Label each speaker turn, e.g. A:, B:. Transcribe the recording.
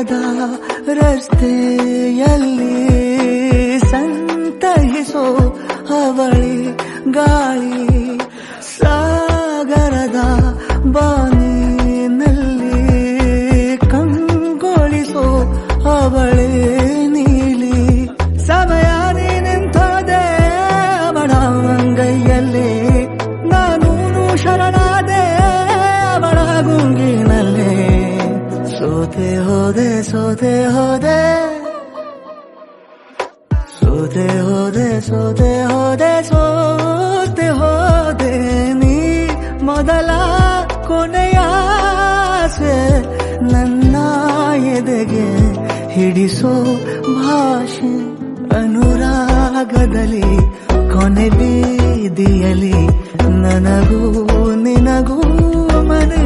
A: ದೂರದ ರಸ್ತೆಯಲ್ಲಿ ಸಂತಹಿಸೋ ಅವಳಿ ಗಾಳಿ ಸಾಗರದ ಬಾನಿನಲ್ಲಿ ಕಂಗೊಳಿಸೋ ಅವಳೆ ನೀಲಿ ಸಮಯ ನಿಂತೋದೆ ಅವಳ ಅಂಗೈಯಲ್ಲಿ ನಾನು ಶರಣಾದೆ ಅವಳ ಗುಂಗಿನಲ್ಲಿ ಸೋತೆ ಹೋದೆ ಸೋತೆ ಹೋದೆ ಸೋತೆ ಹೋದೆ ಸೋತೆ ಹೋದೆ ಸೋತೆ ಹೋದೆ ನೀ ಮೊದಲ ಕೊನೆಯ ಆಸೆ ನನ್ನ ಎದೆಗೆ ಹಿಡಿಸೋ ಭಾಷೆ ಅನುರಾಗದಲ್ಲಿ ಕೊನೆ ಬೀದಿಯಲ್ಲಿ ನನಗೂ ನಿನಗೂ ಮನೆ